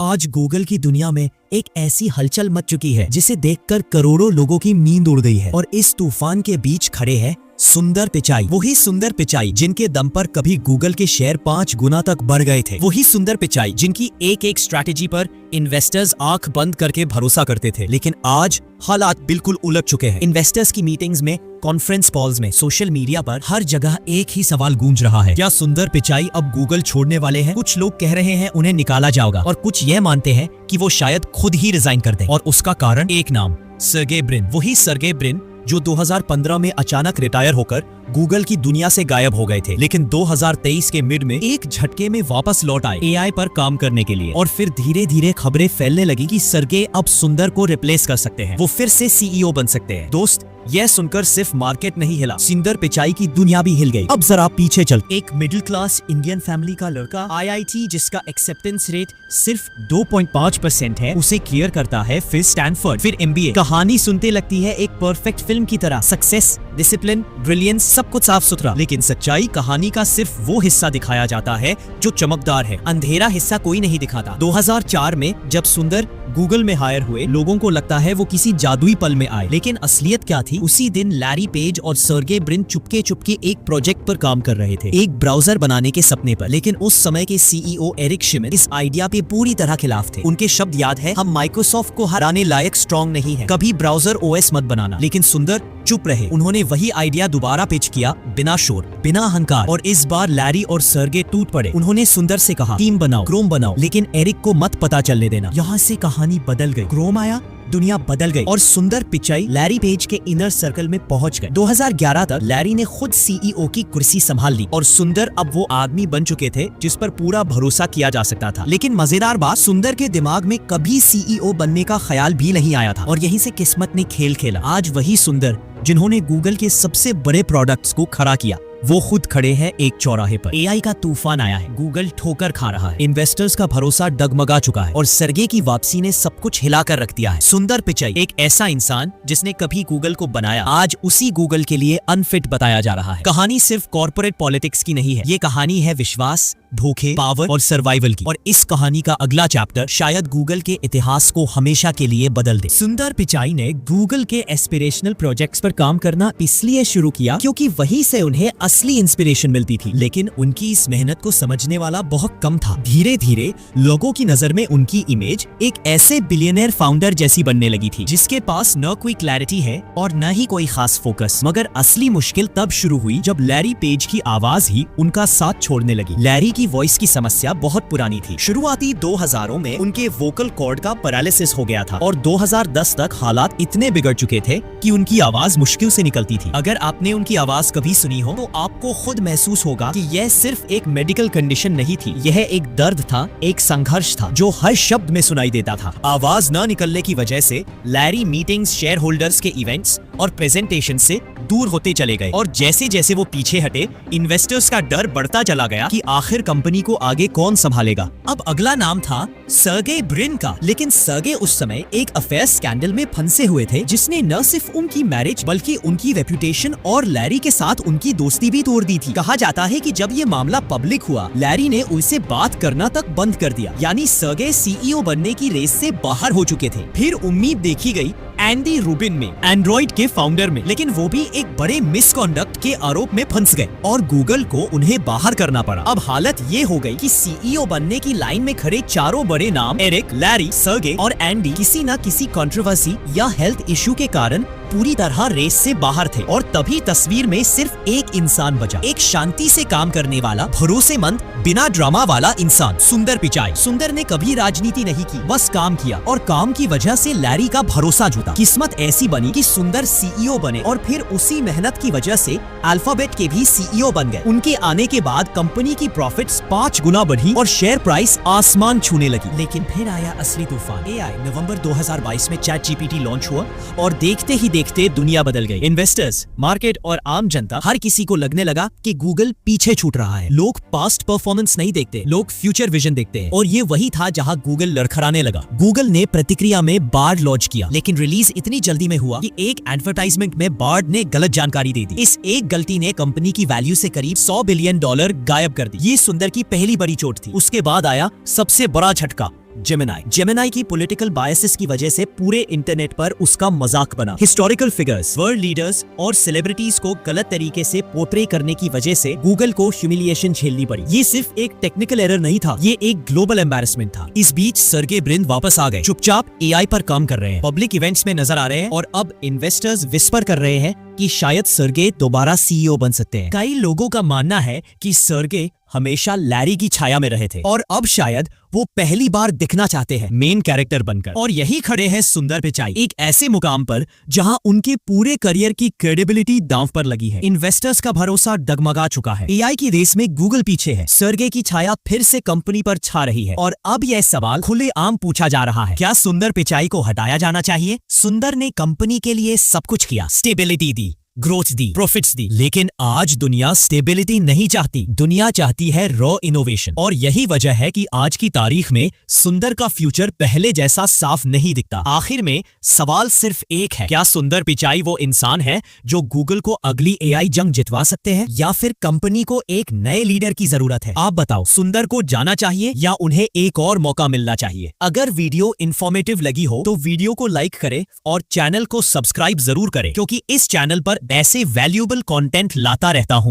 आज गूगल की दुनिया में एक ऐसी हलचल मच चुकी है जिसे देखकर करोड़ों लोगों की नींद उड़ गई है। और इस तूफान के बीच खड़े हैं सुंदर पिचाई, वही सुंदर पिचाई जिनके दम पर कभी गूगल के शेयर 5 गुना तक बढ़ गए थे। वही सुंदर पिचाई जिनकी एक एक स्ट्रैटेजी पर इन्वेस्टर्स आंख बंद करके भरोसा करते थे। लेकिन आज हालात बिल्कुल उलट चुके हैं। इन्वेस्टर्स की मीटिंग्स में, कॉन्फ्रेंस कॉल्स में, सोशल मीडिया पर हर जगह एक ही सवाल गूंज रहा है, क्या सुंदर पिचाई अब गूगल छोड़ने वाले हैं? कुछ लोग कह रहे हैं उन्हें निकाला जाएगा और कुछ यह मानते हैं कि वो शायद खुद ही रिजाइन कर दें। और उसका कारण एक नाम, सर्गेई ब्रिन। वही सर्गेई ब्रिन जो 2015 में अचानक रिटायर होकर गूगल की दुनिया से गायब हो गए थे, लेकिन 2023 के मिड में एक झटके में वापस लौट आए एआई पर काम करने के लिए। और फिर धीरे धीरे खबरें फैलने लगी कि सर्गेई अब सुंदर को रिप्लेस कर सकते हैं, वो फिर से सीईओ बन सकते हैं। दोस्त, यह सुनकर सिर्फ मार्केट नहीं हिला, सुंदर पिचाई की दुनिया भी हिल गई। अब जरा पीछे चल। एक मिडिल क्लास इंडियन फैमिली का लड़का आईआईटी जिसका एक्सेप्टेंस रेट सिर्फ 2.5% है, उसे क्लियर करता है, फिर स्टैनफोर्ड, फिर एमबीए। कहानी सुनते लगती है एक परफेक्ट फिल्म की तरह, सक्सेस, डिसिप्लिन, ब्रिलियंस, सब कुछ साफ सुथरा। लेकिन सच्चाई कहानी का सिर्फ वो हिस्सा दिखाया जाता है जो चमकदार है, अंधेरा हिस्सा कोई नहीं दिखाता। 2004 में जब सुंदर गूगल में हायर हुए, लोगों को लगता है वो किसी जादुई पल में आए, लेकिन असलियत क्या थी? उसी दिन लैरी पेज और सर्गेई ब्रिन चुपके चुपके एक प्रोजेक्ट पर काम कर रहे थे, एक ब्राउजर बनाने के सपने पर। लेकिन उस समय के सीईओ एरिक शिमिन इस आइडिया पे पूरी तरह खिलाफ थे। उनके शब्द याद है, हम माइक्रोसॉफ्ट को हराने लायक स्ट्रॉन्ग नहीं है, कभी ब्राउजर ओएस मत बनाना। लेकिन सुंदर चुप रहे। उन्होंने वही आइडिया दोबारा पिच किया, बिना शोर, बिना अहंकार। और इस बार लैरी और सर्गेई टूट पड़े। उन्होंने सुंदर से कहा, टीम बनाओ, क्रोम बनाओ, लेकिन एरिक को मत पता चलने देना। यहाँ से कहानी बदल गई। क्रोम आया, दुनिया बदल गई और सुंदर पिचाई लैरी पेज के इनर सर्कल में पहुंच गए। 2011 तक लैरी ने खुद सीईओ की कुर्सी संभाल ली और सुंदर अब वो आदमी बन चुके थे जिस पर पूरा भरोसा किया जा सकता था। लेकिन मजेदार बात, सुंदर के दिमाग में कभी सीईओ बनने का ख्याल भी नहीं आया था और यहीं से किस्मत ने खेल खेला। आज वही सुंदर जिन्होंने गूगल के सबसे बड़े प्रोडक्ट्स को खड़ा किया, वो खुद खड़े हैं एक चौराहे पर। एआई का तूफान आया है, गूगल ठोकर खा रहा है, इन्वेस्टर्स का भरोसा डगमगा चुका है और सर्गेई की वापसी ने सब कुछ हिलाकर रख दिया है। सुंदर पिचाई, एक ऐसा इंसान जिसने कभी गूगल को बनाया, आज उसी गूगल के लिए अनफिट बताया जा रहा है। कहानी सिर्फ कॉर्पोरेट पॉलिटिक्स की नहीं है, ये कहानी है विश्वास, धोखे, पावर और सर्वाइवल की। और इस कहानी का अगला चैप्टर शायद गूगल के इतिहास को हमेशा के लिए बदल दे। सुंदर पिचाई ने गूगल के एस्पिरेशनल प्रोजेक्ट्स पर काम करना इसलिए शुरू किया क्योंकि वहीं से उन्हें असली इंस्पिरेशन मिलती थी। लेकिन उनकी इस मेहनत को समझने वाला बहुत कम था। धीरे धीरे लोगों की नजर में उनकी इमेज एक ऐसे बिलियनर फाउंडर जैसी बनने लगी थी जिसके पास न कोई क्लैरिटी है और न ही कोई खास फोकस। मगर असली मुश्किल तब शुरू हुई जब लैरी पेज की आवाज ही उनका साथ छोड़ने लगी। लैरी की वॉइस की समस्या बहुत पुरानी थी। शुरुआती 2000 में उनके वोकल कॉर्ड का पैरालिसिस हो गया था और 2010 तक हालात इतने बिगड़ चुके थे कि उनकी आवाज मुश्किल से निकलती थी। अगर आपने उनकी आवाज कभी सुनी हो तो आपको खुद महसूस होगा कि यह सिर्फ एक मेडिकल कंडीशन नहीं थी, यह एक दर्द था, एक संघर्ष था जो हर शब्द में सुनाई देता था। आवाज न निकलने की वजह से लैरी मीटिंग्स, शेयर होल्डर्स के इवेंट्स और प्रेजेंटेशन से दूर होते चले गए और जैसे जैसे वो पीछे हटे, इन्वेस्टर्स का डर बढ़ता चला गया कि आखिर कंपनी को आगे कौन संभालेगा। अब अगला नाम था सर्गेई ब्रिन का। लेकिन सर्गेई उस समय एक अफेयर स्कैंडल में फंसे हुए थे जिसने न सिर्फ उनकी मैरिज बल्कि उनकी रेपुटेशन और लैरी के साथ उनकी दोस्ती भी तोड़ दी थी। कहा जाता है कि जब ये मामला पब्लिक हुआ, लैरी ने उनसे बात करना तक बंद कर दिया, यानी सर्गेई सीईओ बनने की रेस से बाहर हो चुके थे। फिर उम्मीद देखी गई एंडी रूबिन में, एंड्रॉइड के फाउंडर में, लेकिन वो भी एक बड़े मिसकॉन्डक्ट के आरोप में फंस गए और गूगल को उन्हें बाहर करना पड़ा। अब हालत ये हो गई कि सीईओ बनने की लाइन में खड़े चारों बड़े नाम, एरिक, लैरी, सर्गेई और एंडी, किसी न किसी कंट्रोवर्सी या हेल्थ इश्यू के कारण पूरी तरह रेस से बाहर थे। और तभी तस्वीर में सिर्फ एक इंसान बचा, एक शांति से काम करने वाला, भरोसेमंद, बिना ड्रामा वाला इंसान, सुंदर पिचाई। सुंदर ने कभी राजनीति नहीं की, बस काम किया और काम की वजह से लैरी का भरोसा जुटा। किस्मत ऐसी बनी कि सुंदर सीईओ बने और फिर उसी मेहनत की वजह से अल्फाबेट के भी सीईओ बन गए। उनके आने के बाद कंपनी की प्रॉफिट्स 5 गुना बढ़ी और शेयर प्राइस आसमान छूने लगी। लेकिन फिर आया असली तूफान, एआई। नवंबर 2022 में चैट जीपीटी लॉन्च हुआ और देखते ही देखते दुनिया बदल गई। इन्वेस्टर्स, मार्केट और आम जनता, हर किसी को लगने लगा कि गूगल पीछे छूट रहा है। लोग पास्ट परफॉर्मेंस नहीं देखते, लोग फ्यूचर विजन देखते हैं। और ये वही था जहां गूगल लड़खड़ाने लगा। गूगल ने प्रतिक्रिया में बार्ड लॉन्च किया, लेकिन रिलीज इतनी जल्दी में हुआ कि एक एडवर्टाइजमेंट में बार्ड ने गलत जानकारी दे दी। इस एक गलती ने कंपनी की वैल्यू से करीब $100 बिलियन गायब कर दी। ये सुंदर की पहली बड़ी चोट थी। उसके बाद आया सबसे बड़ा झटका, जेमिनाई। जेमिनाई की पॉलिटिकल बायसेस की वजह से पूरे इंटरनेट पर उसका मजाक बना। हिस्टोरिकल फिगर्स, वर्ल्ड लीडर्स और सेलिब्रिटीज को गलत तरीके से पोर्ट्रे करने की वजह से गूगल को ह्यूमिलिएशन झेलनी पड़ी। ये सिर्फ एक टेक्निकल एरर नहीं था, ये एक ग्लोबल एम्बैरेसमेंट था। इस बीच सर्गे ब्रिन वापस आ गए, चुपचाप एआई पर काम कर रहे हैं, पब्लिक इवेंट्स में नजर आ रहे हैं और अब इन्वेस्टर्स विस्पर कर रहे हैं कि शायद सर्गे दोबारा सीईओ बन सकते हैं। कई लोगों का मानना है कि सर्गे हमेशा लैरी की छाया में रहे थे और अब शायद वो पहली बार दिखना चाहते हैं मेन कैरेक्टर बनकर। और यही खड़े हैं सुंदर पिचाई, एक ऐसे मुकाम पर जहां उनके पूरे करियर की क्रेडिबिलिटी दांव पर लगी है। इन्वेस्टर्स का भरोसा डगमगा चुका है। एआई की रेस में गूगल पीछे है, सर्गे की छाया फिर से कंपनी पर छा रही है और अब यह सवाल खुलेआम पूछा जा रहा है, क्या सुंदर पिचाई को हटाया जाना चाहिए? सुंदर ने कंपनी के लिए सब कुछ किया, स्टेबिलिटी दी, ग्रोथ दी, प्रॉफिट्स दी, लेकिन आज दुनिया स्टेबिलिटी नहीं चाहती, दुनिया चाहती है रॉ इनोवेशन। और यही वजह है कि आज की तारीख में सुंदर का फ्यूचर पहले जैसा साफ नहीं दिखता। आखिर में सवाल सिर्फ एक है, क्या सुंदर पिचाई वो इंसान है जो गूगल को अगली एआई जंग जितवा सकते हैं या फिर कंपनी को एक नए लीडर की जरूरत है? आप बताओ, सुंदर को जाना चाहिए या उन्हें एक और मौका मिलना चाहिए? अगर वीडियो इंफॉर्मेटिव लगी हो तो वीडियो को लाइक करें और चैनल को सब्सक्राइब जरूर करें, क्योंकि इस चैनल पर ऐसे वैल्यूएबल कंटेंट लाता रहता हूं।